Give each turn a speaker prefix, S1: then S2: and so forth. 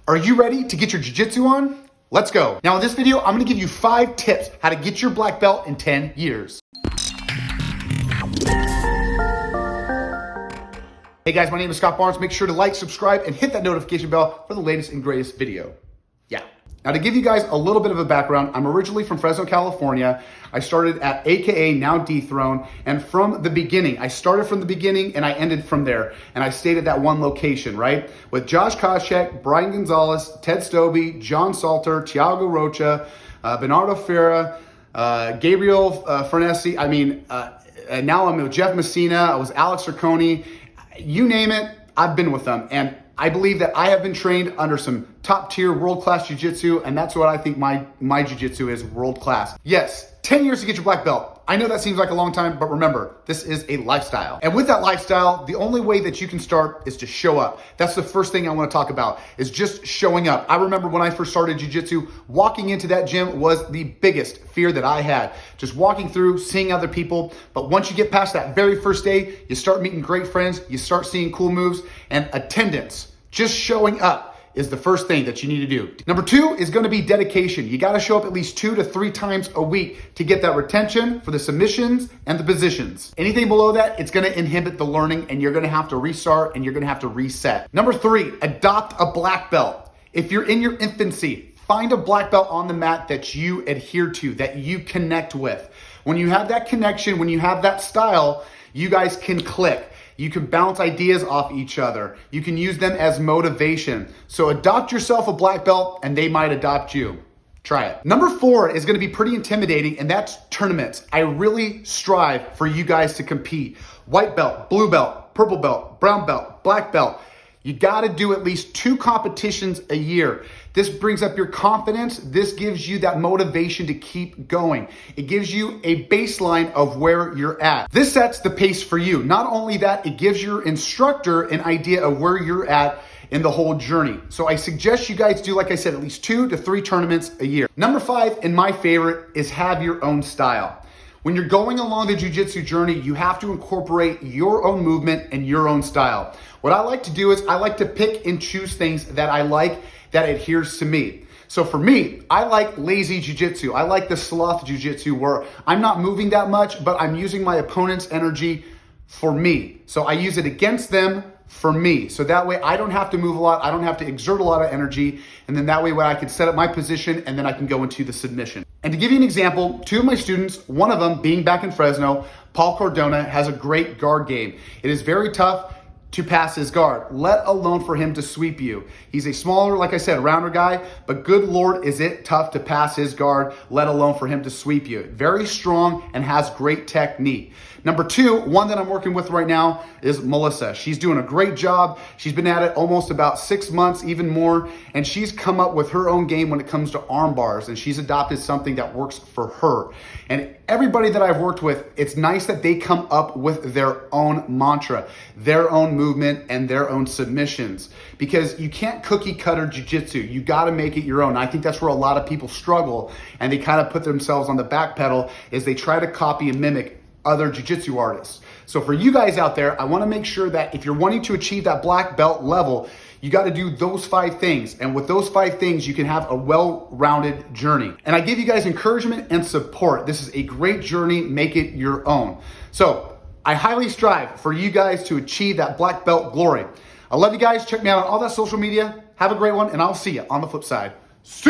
S1: Are you ready to get your jiu-jitsu on? Let's go. Now in this video, I'm gonna give you 5 tips how to get your black belt in 10 years. Hey guys, my name is Scott Barnes. Make sure to like, subscribe, and hit that notification bell for the latest and greatest video. Yeah. Now to give you guys a little bit of a background, I'm originally from Fresno, California. I started at AKA, now Dethrone, and from the beginning, I started from the beginning and I ended from there. And I stayed at that one location, right? With Josh Koscheck, Brian Gonzalez, Ted Stobie, John Salter, Tiago Rocha, Bernardo Ferra, Gabriel Fernesi. And now I'm with Jeff Messina. I was Alex Erconi. You name it, I've been with them. And I believe that I have been trained under some top tier world-class jiu-jitsu, and that's what I think my jiu-jitsu is, world-class. Yes, 10 years to get your black belt. I know that seems like a long time, but remember, this is a lifestyle. And with that lifestyle, the only way that you can start is to show up. That's the first thing I want to talk about, is just showing up. I remember when I first started jiu-jitsu, walking into that gym was the biggest fear that I had. Just walking through, seeing other people. But once you get past that very first day, you start meeting great friends, you start seeing cool moves, and attendance, just showing up, is the first thing that you need to do. Number 2 is gonna be dedication. You gotta show up at least 2 to 3 times a week to get that retention for the submissions and the positions. Anything below that, it's gonna inhibit the learning and you're gonna have to restart and you're gonna have to reset. Number 3, adopt a black belt. If you're in your infancy, find a black belt on the mat that you adhere to, that you connect with. When you have that connection, when you have that style, you guys can click. You can bounce ideas off each other. You can use them as motivation. So adopt yourself a black belt and they might adopt you. Try it. Number 4 is gonna be pretty intimidating, and that's tournaments. I really strive for you guys to compete. White belt, blue belt, purple belt, brown belt, black belt. You gotta do at least 2 competitions a year. This brings up your confidence. This gives you that motivation to keep going. It gives you a baseline of where you're at. This sets the pace for you. Not only that, it gives your instructor an idea of where you're at in the whole journey. So I suggest you guys do, like I said, at least 2 to 3 tournaments a year. Number 5, and my favorite, is have your own style. When you're going along the jiu-jitsu journey, you have to incorporate your own movement and your own style. What I like to do is I like to pick and choose things that I like that adheres to me. So for me, I like lazy jiu-jitsu. I like the sloth jiu-jitsu where I'm not moving that much, but I'm using my opponent's energy for me. So I use it against them for me. So that way I don't have to move a lot. I don't have to exert a lot of energy. And then that way I can set up my position and then I can go into the submission. And to give you an example, 2 of my students, one of them being back in Fresno, Paul Cardona, has a great guard game. It is very tough to pass his guard, let alone for him to sweep you. He's a smaller, like I said, rounder guy, but good Lord, is it tough to pass his guard, let alone for him to sweep you. Very strong and has great technique. Number 2, one that I'm working with right now is Melissa. She's doing a great job. She's been at it almost about 6 months, even more, and she's come up with her own game when it comes to arm bars, and she's adopted something that works for her. And everybody that I've worked with, it's nice that they come up with their own mantra, their own movement, and their own submissions, because you can't cookie cutter jiu-jitsu. You got to make it your own. I think that's where a lot of people struggle, and they kind of put themselves on the back pedal as they try to copy and mimic other jiu-jitsu artists. So for you guys out there, I want to make sure that if you're wanting to achieve that black belt level, you got to do those 5 things. And with those 5 things, you can have a well-rounded journey. And I give you guys encouragement and support. This is a great journey. Make it your own. So I highly strive for you guys to achieve that black belt glory. I love you guys. Check me out on all that social media. Have a great one, and I'll see you on the flip side.